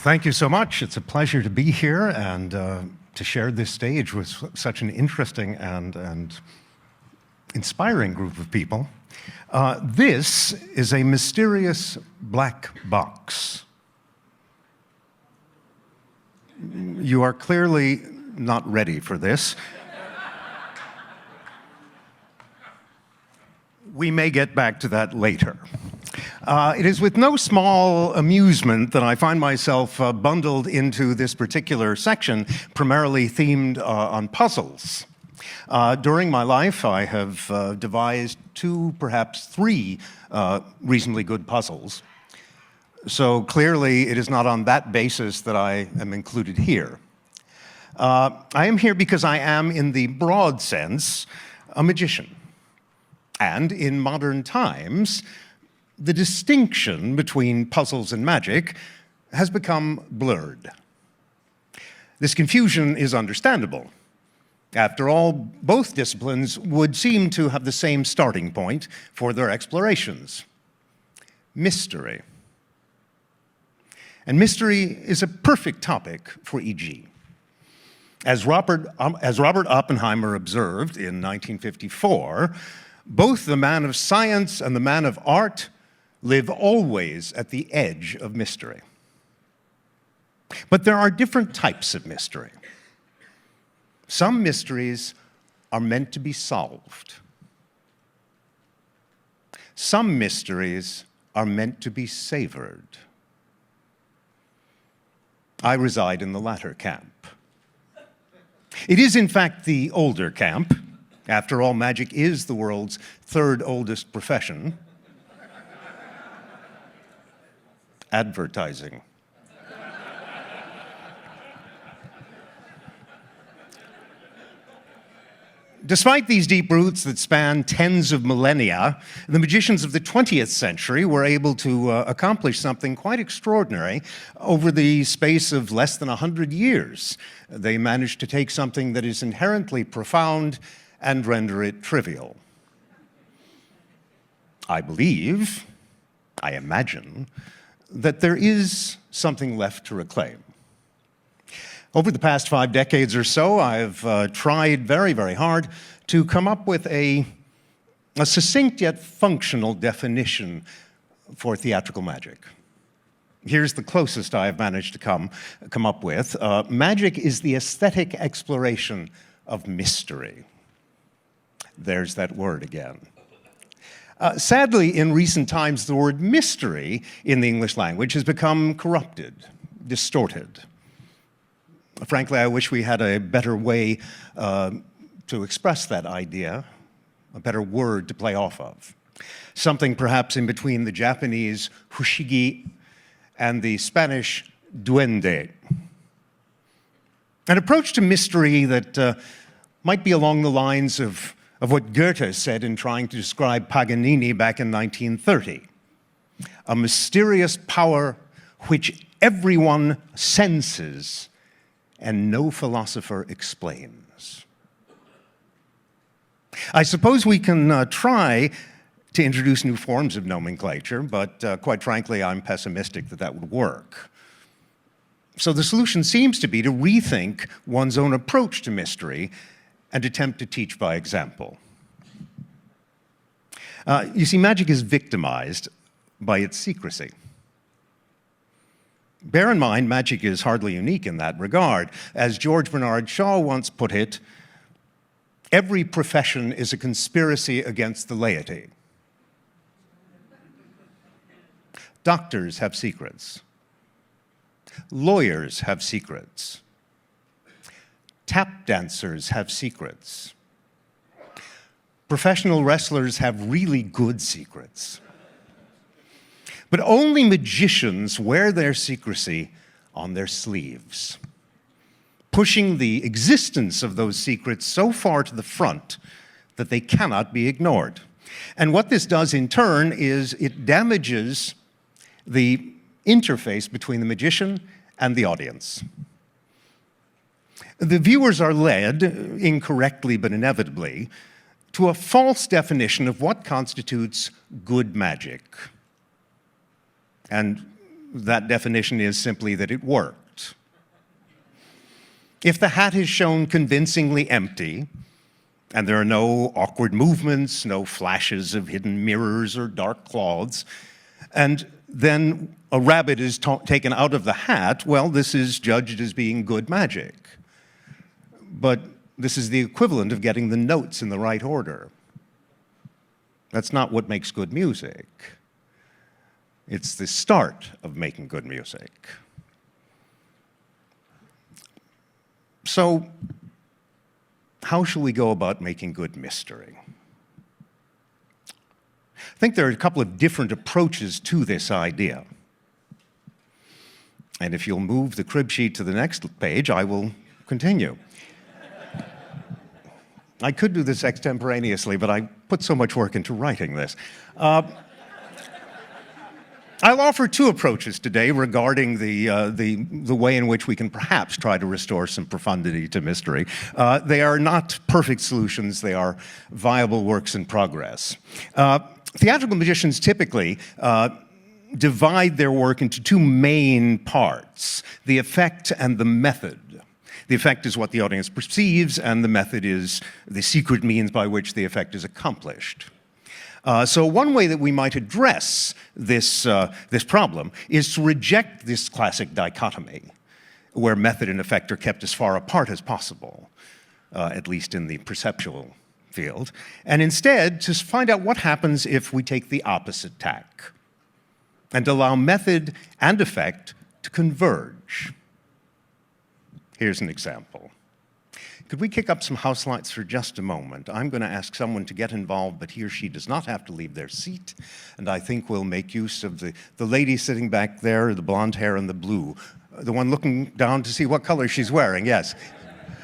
Well, thank you so much. It's a pleasure to be here and to share this stage with such an interesting and inspiring group of people. This is a mysterious black box. You are clearly not ready for this. We may get back to that later. It is with no small amusement that I find myself bundled into this particular section, primarily themed on puzzles. During my life, I have devised 2, perhaps 3 reasonably good puzzles. So clearly, it is not on that basis that I am included here. I am here because I am, in the broad sense, a magician. And in modern times, the distinction between puzzles and magic has become blurred. This confusion is understandable. After all, both disciplines would seem to have the same starting point for their explorations: mystery. And mystery is a perfect topic for EG. As Robert Oppenheimer observed in 1954, both the man of science and the man of art live always at the edge of mystery. But there are different types of mystery. Some mysteries are meant to be solved. Some mysteries are meant to be savored. I reside in the latter camp. It is, in fact, the older camp. After all, magic is the world's 3rd oldest profession. Advertising. Despite these deep roots that span tens of millennia, the magicians of the 20th century were able to accomplish something quite extraordinary over the space of less than 100 years. They managed to take something that is inherently profound and render it trivial. I believe, I imagine, that there is something left to reclaim. Over the past 5 decades or so, I've tried very, very hard to come up with a succinct yet functional definition for theatrical magic. Here's the closest I have managed to come up with. Magic is the aesthetic exploration of mystery. There's that word again. Sadly, in recent times, the word mystery in the English language has become corrupted, distorted. Frankly, I wish we had a better way to express that idea, a better word to play off of. Something perhaps in between the Japanese fushigi and the Spanish duende. An approach to mystery that might be along the lines of what Goethe said in trying to describe Paganini back in 1930. A mysterious power which everyone senses and no philosopher explains. I suppose we can try to introduce new forms of nomenclature, but quite frankly, I'm pessimistic that that would work. So the solution seems to be to rethink one's own approach to mystery and attempt to teach by example. You see, magic is victimized by its secrecy. Bear in mind, magic is hardly unique in that regard. As George Bernard Shaw once put it, every profession is a conspiracy against the laity. Doctors have secrets. Lawyers have secrets. Tap dancers have secrets. Professional wrestlers have really good secrets. But only magicians wear their secrecy on their sleeves, pushing the existence of those secrets so far to the front that they cannot be ignored. And what this does in turn is it damages the interface between the magician and the audience. The viewers are led, incorrectly but inevitably, to a false definition of what constitutes good magic. And that definition is simply that it worked. If the hat is shown convincingly empty, and there are no awkward movements, no flashes of hidden mirrors or dark cloths, and then a rabbit is taken out of the hat, well, this is judged as being good magic. But this is the equivalent of getting the notes in the right order. That's not what makes good music. It's the start of making good music. So, how shall we go about making good mystery? I think there are a couple of different approaches to this idea. And if you'll move the crib sheet to the next page, I will continue. I could do this extemporaneously, but I put so much work into writing this. I'll offer two approaches today regarding the way in which we can perhaps try to restore some profundity to mystery. They are not perfect solutions. They are viable works in progress. Theatrical magicians typically divide their work into two main parts, the effect and the method. The effect is what the audience perceives, and the method is the secret means by which the effect is accomplished. So one way that we might address this problem is to reject this classic dichotomy, where method and effect are kept as far apart as possible, at least in the perceptual field, and instead to find out what happens if we take the opposite tack and allow method and effect to converge. Here's an example. Could we kick up some house lights for just a moment? I'm going to ask someone to get involved, but he or she does not have to leave their seat. And I think we'll make use of the lady sitting back there, the blonde hair and the blue. The one looking down to see what color she's wearing, yes.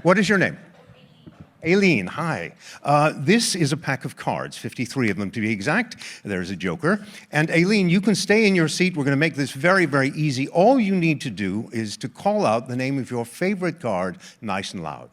What is your name? Aileen, hi. This is a pack of cards, 53 of them to be exact. There's a joker. And Aileen, you can stay in your seat. We're going to make this very, very easy. All you need to do is to call out the name of your favorite card nice and loud.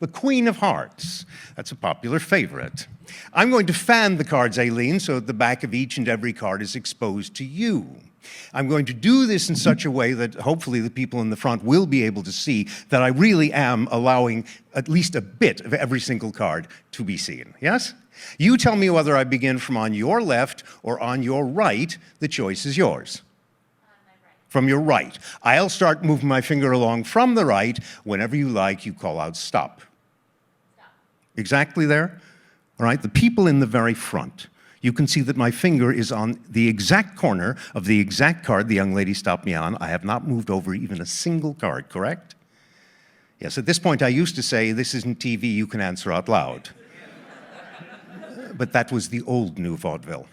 The Queen of Hearts. That's a popular favorite. I'm going to fan the cards, Aileen, so the back of each and every card is exposed to you. I'm going to do this in such a way that hopefully the people in the front will be able to see that I really am allowing at least a bit of every single card to be seen. Yes? You tell me whether I begin from on your left or on your right. The choice is yours. From your right. I'll start moving my finger along from the right. Whenever you like, you call out stop. Stop. Exactly there? All right, the people in the very front. You can see that my finger is on the exact corner of the exact card the young lady stopped me on. I have not moved over even a single card, correct? Yes, at this point I used to say, this isn't TV, you can answer out loud. But that was the old new vaudeville.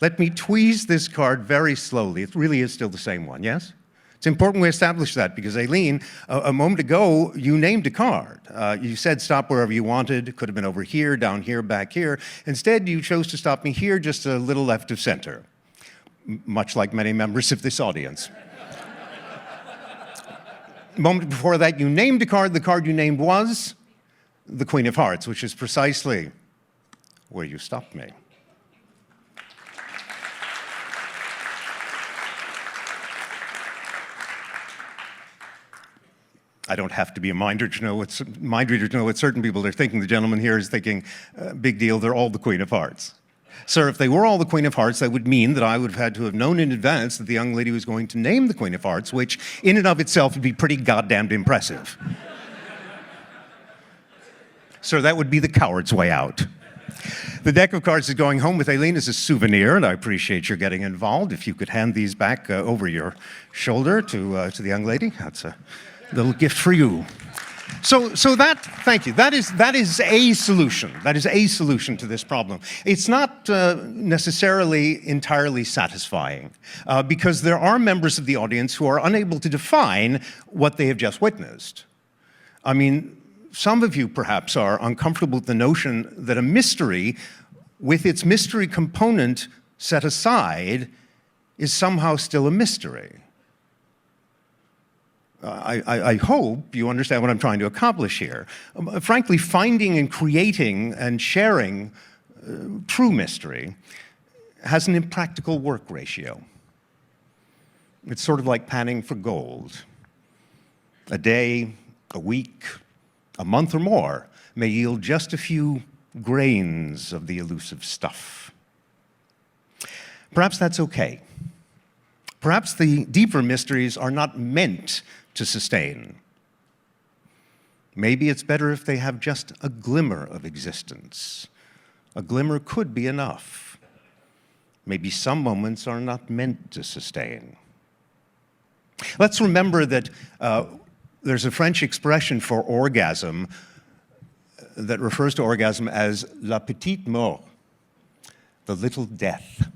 Let me tweeze this card very slowly. It really is still the same one, yes? It's important we establish that because, Aileen, a moment ago, you named a card. You said stop wherever you wanted. It could have been over here, down here, back here. Instead, you chose to stop me here, just a little left of center, much like many members of this audience. A moment before that, you named a card. The card you named was the Queen of Hearts, which is precisely where you stopped me. I don't have to be a mind reader to know what certain people are thinking. The gentleman here is thinking, big deal, they're all the Queen of Hearts. Sir, if they were all the Queen of Hearts, that would mean that I would have had to have known in advance that the young lady was going to name the Queen of Hearts, which in and of itself would be pretty goddamned impressive. Sir, that would be the coward's way out. The deck of cards is going home with Aileen as a souvenir, and I appreciate your getting involved. If you could hand these back over your shoulder to the young lady, that's a little gift for you. So that, thank you, that is a solution. That is a solution to this problem. It's not necessarily entirely satisfying because there are members of the audience who are unable to define what they have just witnessed. I mean, some of you perhaps are uncomfortable with the notion that a mystery, with its mystery component set aside, is somehow still a mystery. I hope you understand what I'm trying to accomplish here. Frankly, finding and creating and sharing true mystery has an impractical work ratio. It's sort of like panning for gold. A day, a week, a month or more may yield just a few grains of the elusive stuff. Perhaps that's okay. Perhaps the deeper mysteries are not meant to sustain. Maybe it's better if they have just a glimmer of existence. A glimmer could be enough. Maybe some moments are not meant to sustain. Let's remember that there's a French expression for orgasm that refers to orgasm as la petite mort, the little death.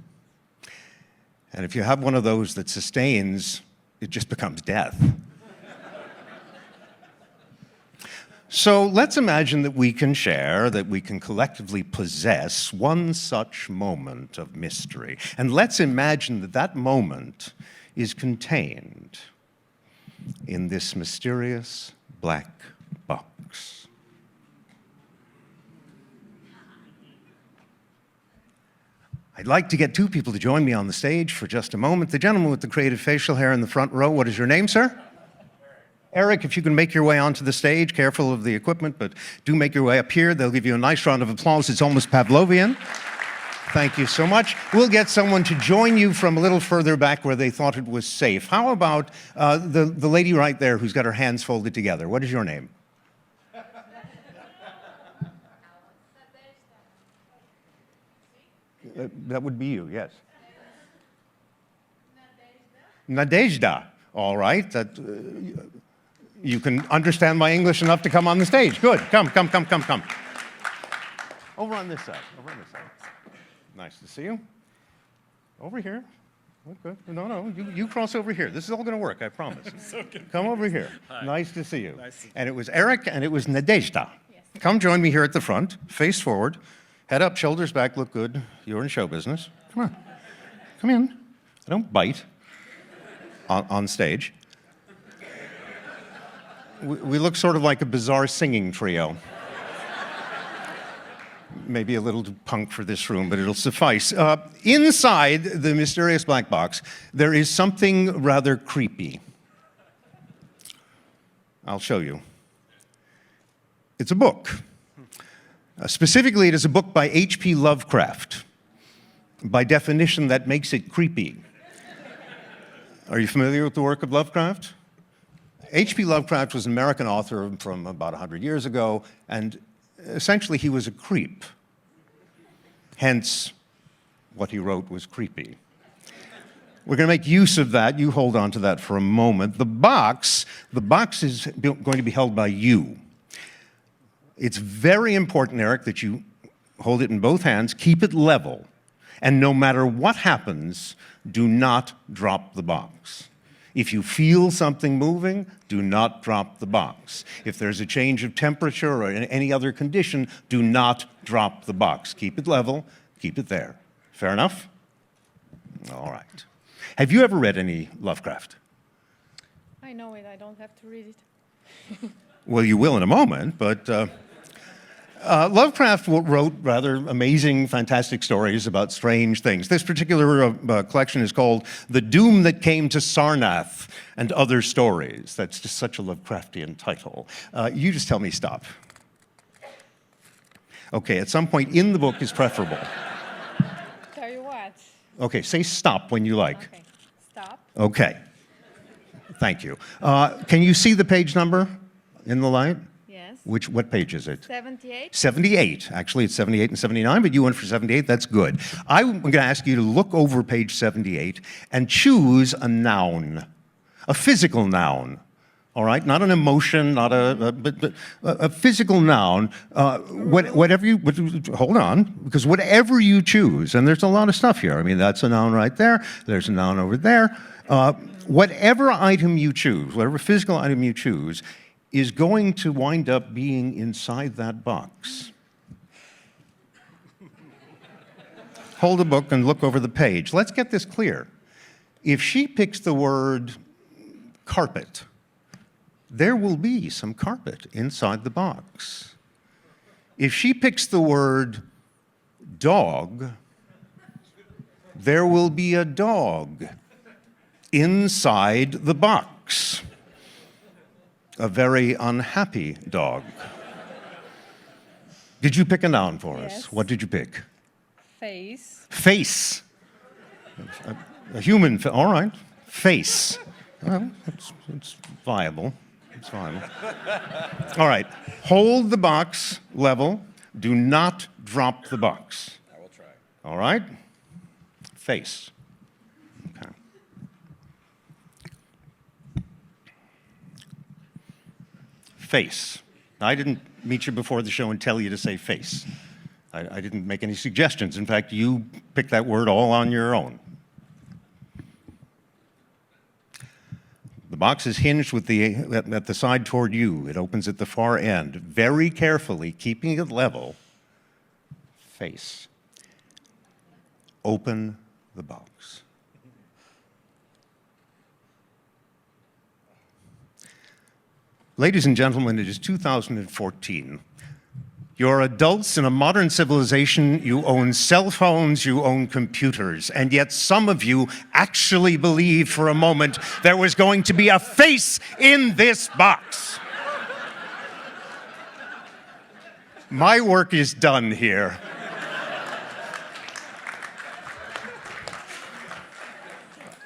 And if you have one of those that sustains, it just becomes death. So let's imagine that we can share, that we can collectively possess one such moment of mystery. And let's imagine that that moment is contained in this mysterious black box. I'd like to get two people to join me on the stage for just a moment. The gentleman with the creative facial hair in the front row. What is your name, sir? Eric, if you can make your way onto the stage, careful of the equipment, but do make your way up here. They'll give you a nice round of applause. It's almost Pavlovian. Thank you so much. We'll get someone to join you from a little further back where they thought it was safe. How about the lady right there who's got her hands folded together? What is your name? That would be you, yes. Nadezhda. All right. You can understand my English enough to come on the stage. Good. Come. Over on this side. Nice to see you. Over here. Okay. No, you cross over here. This is all going to work, I promise. So come over here. Hi. Nice to see you. Nice to see you. And it was Eric and it was Nadezhda. Yes. Come join me here at the front. Face forward. Head up, shoulders back, look good. You're in show business. Come on. Come in. I don't bite on stage. We look sort of like a bizarre singing trio. Maybe a little punk for this room, but it'll suffice. Inside the mysterious black box, there is something rather creepy. I'll show you. It's a book. Specifically, it is a book by H.P. Lovecraft. By definition, that makes it creepy. Are you familiar with the work of Lovecraft? H.P. Lovecraft was an American author from about 100 years ago, and essentially he was a creep. Hence, what he wrote was creepy. We're going to make use of that. You hold on to that for a moment. The box is going to be held by you. It's very important, Eric, that you hold it in both hands, keep it level, and no matter what happens, do not drop the box. If you feel something moving, do not drop the box. If there's a change of temperature or any other condition, do not drop the box. Keep it level, keep it there. Fair enough? All right. Have you ever read any Lovecraft? I know it, I don't have to read it. Well, you will in a moment, but Lovecraft wrote rather amazing, fantastic stories about strange things. This particular collection is called The Doom That Came to Sarnath and Other Stories. That's just such a Lovecraftian title. You just tell me stop. Okay, at some point in the book is preferable. Tell you what. Okay, say stop when you like. Okay, stop. Okay. Thank you. Can you see the page number in the light? Yes. What page is it? 78. 78. Actually, it's 78 and 79, but you went for 78. That's good. I'm going to ask you to look over page 78 and choose a noun, a physical noun. All right, not an emotion, not but a physical noun. Whatever you hold on, because whatever you choose, and there's a lot of stuff here. I mean, that's a noun right there. There's a noun over there. Whatever item you choose, whatever physical item you choose, is going to wind up being inside that box. Hold the book and look over the page. Let's get this clear. If she picks the word carpet, there will be some carpet inside the box. If she picks the word dog, there will be a dog inside the box. A very unhappy dog. Did you pick a noun for us? Yes. What did you pick? Face. Face. A human, all right. Face. Well, it's viable. It's viable. All right. Hold the box level. Do not drop the box. I will try. All right? Face. Okay. Face. I didn't meet you before the show and tell you to say face. I didn't make any suggestions. In fact, you picked that word all on your own. The box is hinged with at the side toward you. It opens at the far end. Very carefully, keeping it level, face. Open the box. Ladies and gentlemen, it is 2014. You're adults in a modern civilization. You own cell phones, you own computers, and yet some of you actually believed for a moment there was going to be a face in this box. My work is done here.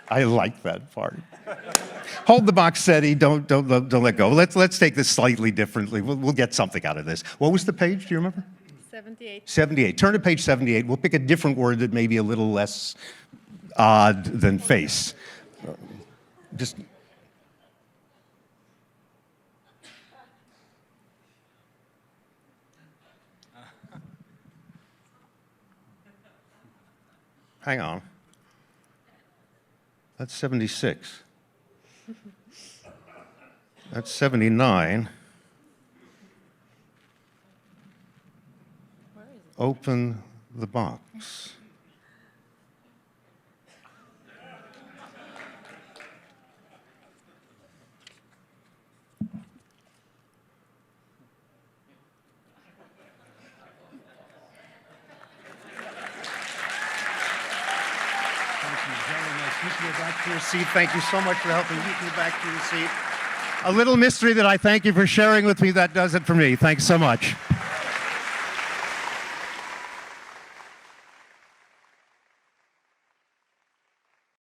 I like that part. Hold the box steady. Don't let go. Let's take this slightly differently. We'll get something out of this. What was the page? Do you remember? 78. 78. Turn to page 78. We'll pick a different word that may be a little less odd than face. Just. Hang on. That's 76. That's 79. Open the box. Back to your seat. Thank you so much for helping get me back to your seat. A little mystery that I thank you for sharing with me. That does it for me. Thanks so much.